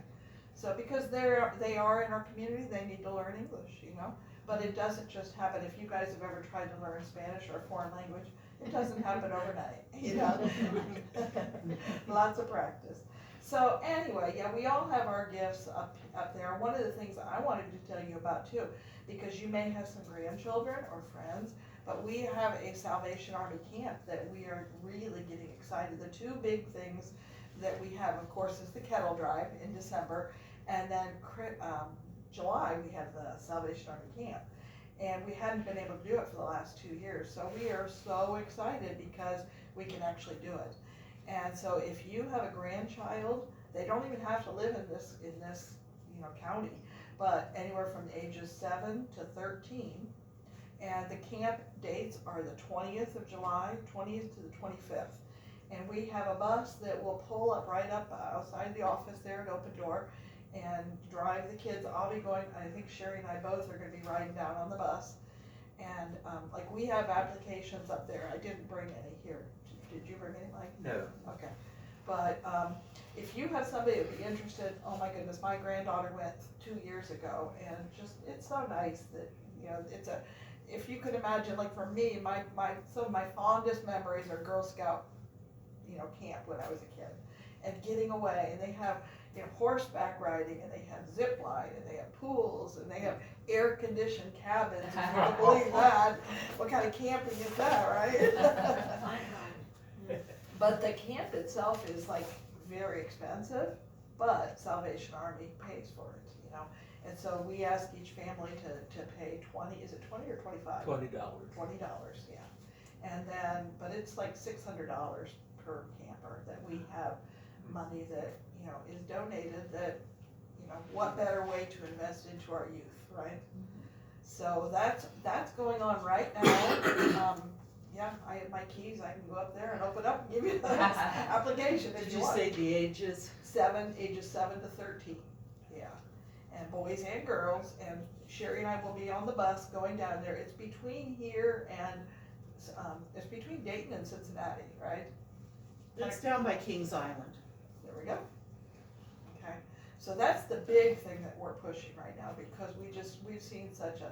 so because they are in our community, they need to learn English, you know. But it doesn't just happen. If you guys have ever tried to learn Spanish or a foreign language, it doesn't happen overnight, you know. Lots of practice. So anyway, yeah, we all have our gifts up there. One of the things I wanted to tell you about too, because you may have some grandchildren or friends, but we have a Salvation Army camp that we are really getting excited. The 2 big things that we have, of course, is the kettle drive in December, and then July we have the Salvation Army camp. And we hadn't been able to do it for the last 2 years, so we are so excited because we can actually do it. And so if you have a grandchild, they don't even have to live in this you know, county, but anywhere from the ages 7 to 13. And the camp dates are the 20th of July, 20th to the 25th. And we have a bus that will pull up right up outside the office there at Open Door and drive the kids. I'll be going, I think Cheri and I both are gonna be riding down on the bus. And like we have applications up there. I didn't bring any here. Did you bring any, Mike? No. Okay. But if you have somebody that'd be interested, oh my goodness, my granddaughter went 2 years ago, and just, it's so nice that, you know, if you could imagine, like for me, some of my fondest memories are Girl Scout, you know, camp when I was a kid, and getting away, and they have, you know, horseback riding, and they have zip line, and they have pools, and they have air-conditioned cabins, if you can believe that. What kind of camping is that, right? But the camp itself is like very expensive, but Salvation Army pays for it, you know. And so we ask each family to pay 20, is it 20 or 25? $20. $20, yeah. And then, but it's like $600 per camper that we have money that, you know, is donated that, you know, what better way to invest into our youth, right? So that's going on right now. Yeah, I have my keys, I can go up there and open up and give you the application if Did you you want. say the ages? Ages 7 to 13, yeah. And boys and girls, and Cheri and I will be on the bus going down there. It's between here and, it's between Dayton and Cincinnati, right? It's down by Kings Island. There we go. Okay, so that's the big thing that we're pushing right now, because we've seen such a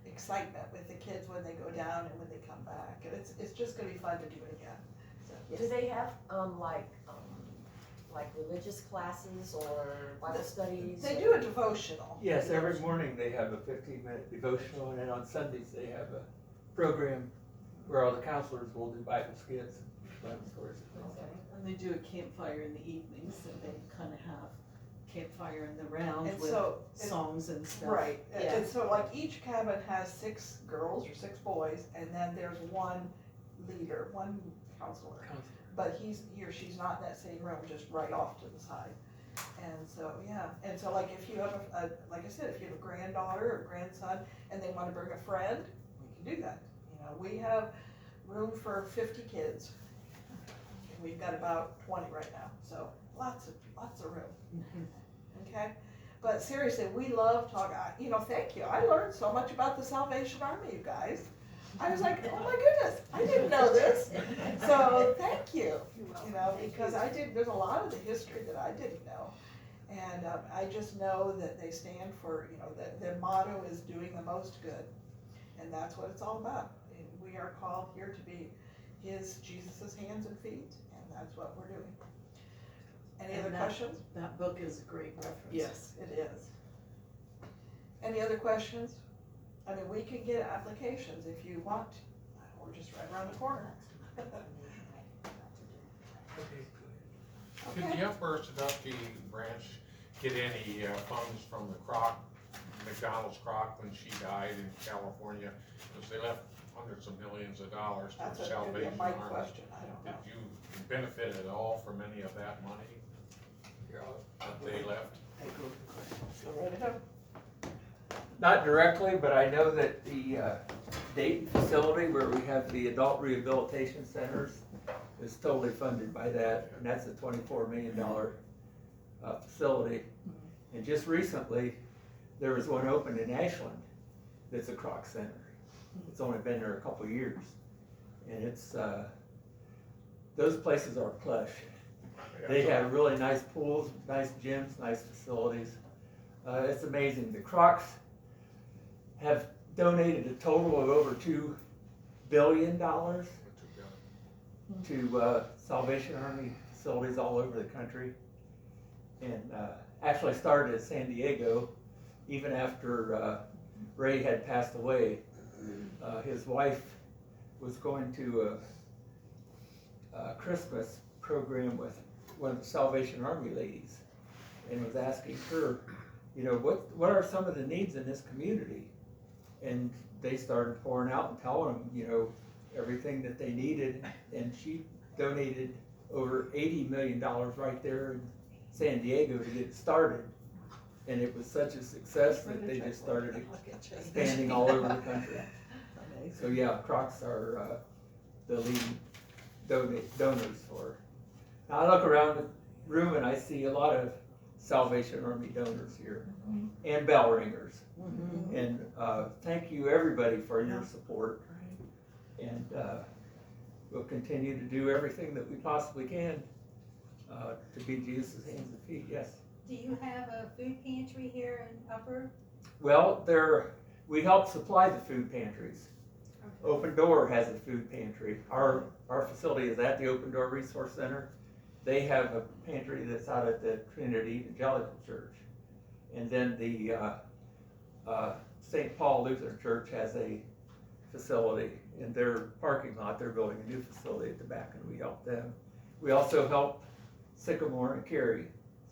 excitement with the kids when they go down and when they come back, and it's just gonna be fun to do it again. So, yes. Do they have, like religious classes or Bible studies? They do a devotional. Yes, every morning they have a 15-minute devotional, and then on Sundays they have a program where all the counselors will do Bible skits and Bible stories. Okay. And they do a campfire in the evenings, and they kind of have campfire in the round And with so, songs and stuff. right, Yeah. and so like each cabin has 6 girls or 6 boys, and then there's one leader, one counselor. But he or she's not in that same room, just right off to the side. And so, yeah, and so like if you have like I said, if you have a granddaughter or grandson and they wanna bring a friend, we can do that. You know, we have room for 50 kids. And we've got about 20 right now, so lots of room. Okay? But seriously, we love talking, you know, thank you. I learned so much about the Salvation Army, you guys. I was like, oh my goodness, I didn't know this. So thank you, you know, because there's a lot of the history that I didn't know. And I just know that they stand for, you know, their motto is doing the most good. And that's what it's all about. And we are called here to be Jesus' hands and feet, and that's what we're doing. Any other questions? That book is a great reference. Yes, it is. Any other questions? I mean, we can get applications if you want. We're just right around the corner. Did the Upper Sandusky branch get any funds from the McDonald's Croc when she died in California? Because they left hundreds of millions of dollars That's to a Salvation my Army. question, I don't know. Did you benefit at all from any of that money that they left? Go right ahead. Not directly, but I know that the Dayton facility where we have the adult rehabilitation centers is totally funded by that, and that's a $24 million facility. And just recently, there was one opened in Ashland that's a Croc Center. It's only been there a couple years, and it's those places are plush. They have really nice pools, nice gyms, nice facilities. It's amazing. The Crocs have donated a total of over $2 billion to Salvation Army facilities all over the country. And actually started at San Diego, even after Ray had passed away. His wife was going to a Christmas program with one of the Salvation Army ladies and was asking her, you know, what are some of the needs in this community? And they started pouring out and telling them, you know, everything that they needed, and she donated over $80 million right there in San Diego to get it started. And it was such a success that they just started expanding all over the country. So yeah, Crocs are the leading donors for. Now I look around the room and I see a lot of Salvation Army donors here, and bell ringers. And thank you everybody for your support. And we'll continue to do everything that we possibly can to be Jesus' hands and feet. Yes. Do you have a food pantry here in Upper? Well, we help supply the food pantries. Open Door has a food pantry. Our facility is at the Open Door Resource Center. They have a pantry that's out at the Trinity Evangelical Church. And then the St. Paul Lutheran Church has a facility in their parking lot. They're building a new facility at the back, and we help them. We also help Sycamore and Cheri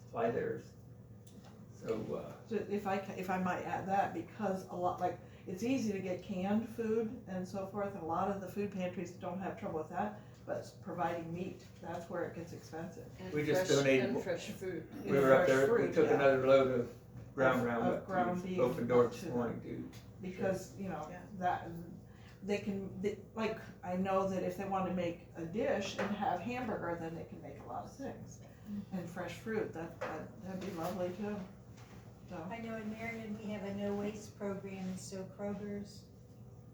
supply theirs. So if I might add that, because a lot, like, it's easy to get canned food and so forth, and a lot of the food pantries don't have trouble with that, but providing meat, that's where it gets expensive. we just donated. And fresh food. We were up there. Fresh We took fruit, yeah. another load of ground Of roundup ground to beef Open Door up this to morning too. Because, you know, that, like, I know that if they want to make a dish and have hamburger, then they can make a lot of things. And fresh fruit, that'd be lovely too. So, I know in Marion, we have a no waste program, and so Kroger's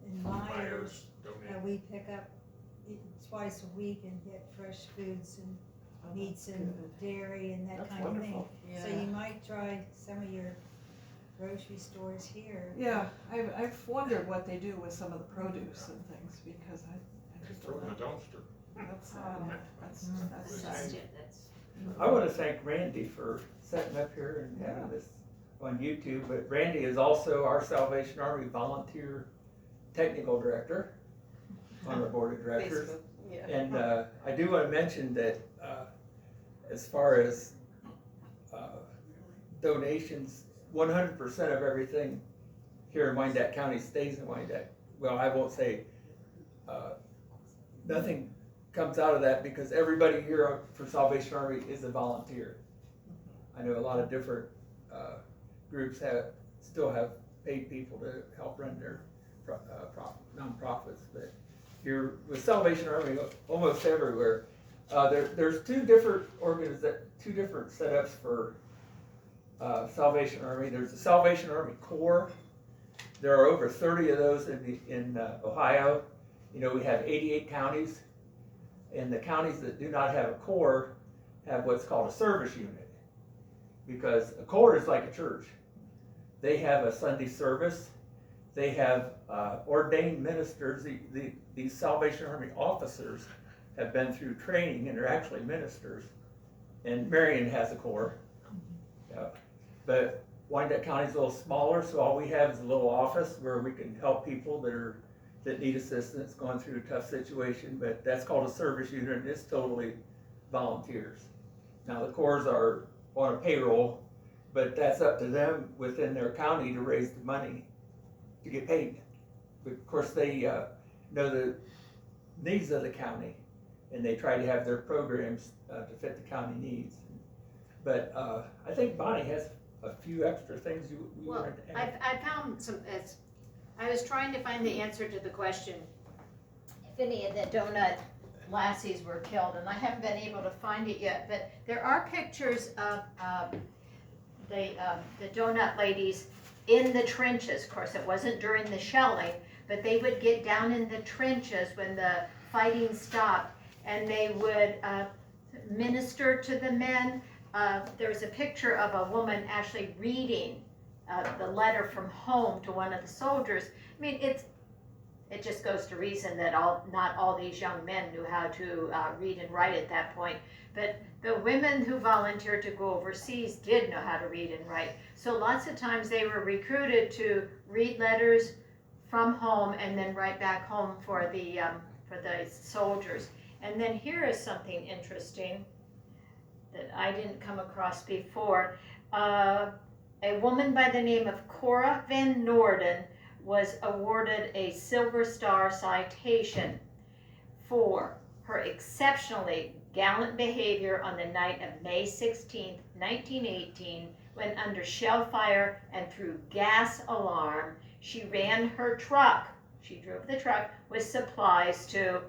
and Myers, Donate. we pick up twice a week and get fresh foods and meats and dairy and that That's kind of thing. wonderful. So you might try some of your grocery stores here. yeah, I've wondered what they do with some of the produce and things, because I just Throw don't it in the know. dumpster. That's sad. I want to thank Randy for setting up here and having this on YouTube, but Randy is also our Salvation Army volunteer technical director on our board of directors. And I do want to mention that as far as donations, 100% of everything here in Wyandot County stays in Wyandot. Well, I won't say, nothing comes out of that because everybody here for Salvation Army is a volunteer. I know a lot of different groups still have paid people to help run their nonprofits, but here with Salvation Army, almost everywhere, there's two different setups for Salvation Army. There's the Salvation Army Corps. There are over 30 of those in Ohio. You know, we have 88 counties, and the counties that do not have a corps have what's called a service unit, because a corps is like a church. They have a Sunday service. They have ordained ministers. These Salvation Army officers have been through training, and they're actually ministers. And Marion has a corps. But Wyandot County is a little smaller, so all we have is a little office where we can help people that need assistance going through a tough situation. But that's called a service unit, and it's totally volunteers. Now the corps are on a payroll, but that's up to them within their county to raise the money to get paid. But of course, they know the needs of the county, and they try to have their programs to fit the county needs. But I think Bonnie has a few extra things you wanted to add. I found some, I was trying to find the answer to the question if any of the donut lassies were killed, and I haven't been able to find it yet, but there are pictures of the donut ladies in the trenches. Of course, it wasn't during the shelling, but they would get down in the trenches when the fighting stopped, and they would minister to the men. There's a picture of a woman actually reading the letter from home to one of the soldiers. I mean, it just goes to reason that not all these young men knew how to read and write at that point. But the women who volunteered to go overseas did know how to read and write. So lots of times they were recruited to read letters from home and then write back home for the soldiers. And then here is something interesting that I didn't come across before. A woman by the name of Cora Van Noorden was awarded a Silver Star citation for her exceptionally gallant behavior on the night of May 16, 1918, when under shell fire and through gas alarm, she ran her truck. She drove the truck with supplies to,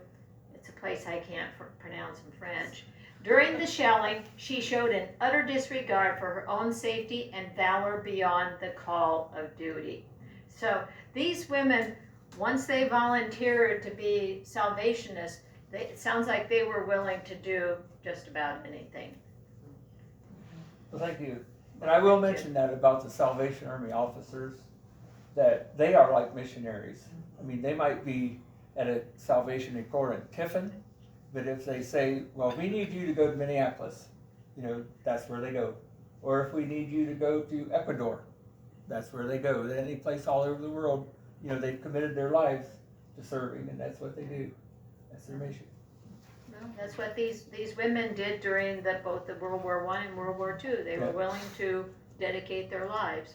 it's a place I can't pronounce in French. During the shelling, she showed an utter disregard for her own safety and valor beyond the call of duty. So these women, once they volunteered to be Salvationists, it sounds like they were willing to do just about anything. Well, thank you. And I will mention that about the Salvation Army officers, that they are like missionaries. I mean, they might be at a Salvation Corps in Tiffin, but if they say, well, we need you to go to Minneapolis, you know, that's where they go. Or if we need you to go to Ecuador, that's where they go. Any place all over the world, you know, they've committed their lives to serving, and that's what they do. That's their mission. Well, that's what these women did during both the World War I and World War II. They were willing to dedicate their lives.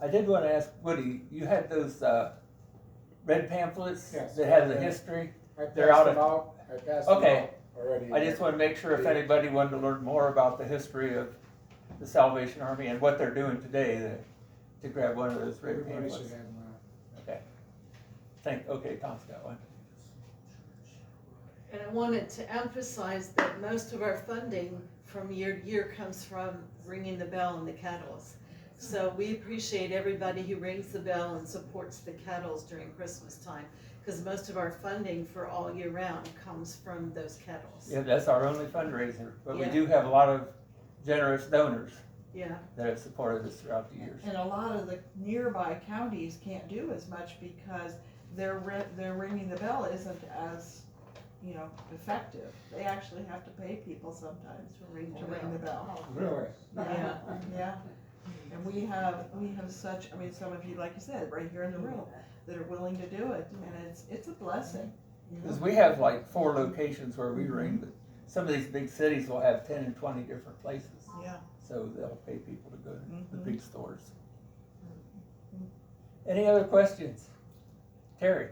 I did want to ask Woody, you had those red pamphlets that have the history? They're out of. I passed them Okay. out already. I just want to make sure if anybody wanted to learn more about the history of the Salvation Army and what they're doing today, to grab one of those red Everybody pamphlets. should have one. Okay. Okay, Tom's got one. And I wanted to emphasize that most of our funding from year to year comes from ringing the bell and the kettles. So we appreciate everybody who rings the bell and supports the kettles during Christmas time, because most of our funding for all year round comes from those kettles. Yeah, that's our only fundraiser, but we Yeah. do have a lot of generous donors Yeah. that have supported us throughout the years. And a lot of the nearby counties can't do as much because their ringing the bell isn't as, you know, effective. They actually have to pay people sometimes to ring the bell. Really? Yeah, yeah. And we have such, I mean, some of you, like you said, right here in the room, that are willing to do it, and it's a blessing. You know? Because we have like 4 locations where we ring, but some of these big cities will have 10 and 20 different places. Yeah. so they'll pay people to go to the Mhm. big stores. Any other questions? Terry?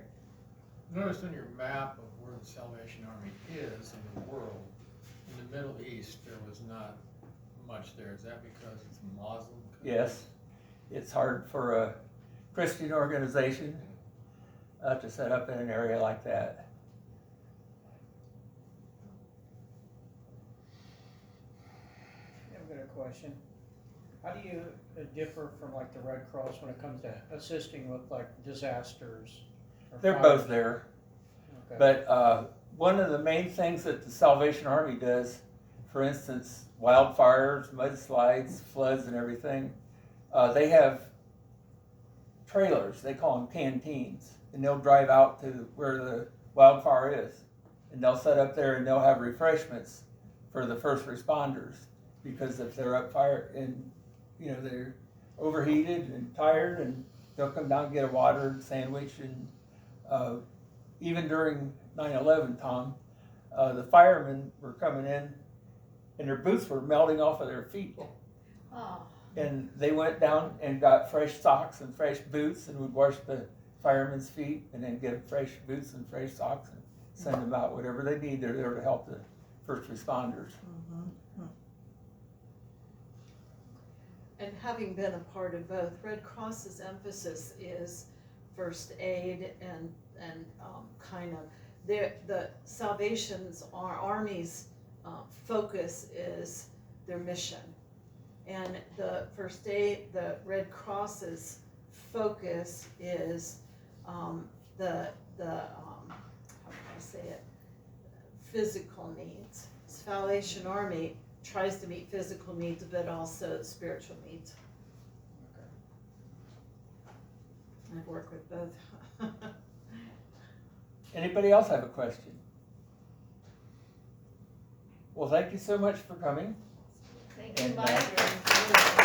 Notice on your map of where the Salvation Army is in the world, in the Middle East, there was not much there. Is that because it's a Muslim country? Yes, it's hard for a Christian organization to set up in an area like that. I've got a question. How do you differ from like the Red Cross when it comes to assisting with like disasters? or They're fires? both there. Okay. But one of the main things that the Salvation Army does, for instance, wildfires, mudslides, floods and everything, they have trailers, they call them canteens, and they'll drive out to where the wildfire is. And they'll set up there and they'll have refreshments for the first responders. Because if they're up fire and, you know, they're overheated and tired, and they'll come down and get a water and sandwich. And even during 9/11, Tom, the firemen were coming in and their boots were melting off of their feet. Oh, And they went down and got fresh socks and fresh boots and would wash the firemen's feet and then get fresh boots and fresh socks and send them out. Whatever they need, they're there to help the first responders. And having been a part of both, Red Cross's emphasis is first aid and kind of the Salvation's Army's focus is their mission, and the first aid, the Red Cross's focus is the how can I say it, physical needs. Salvation Army tries to meet physical needs, but also spiritual needs. I've worked with both. Anybody else have a question? Well, thank you so much for coming. thank you, And, Mike.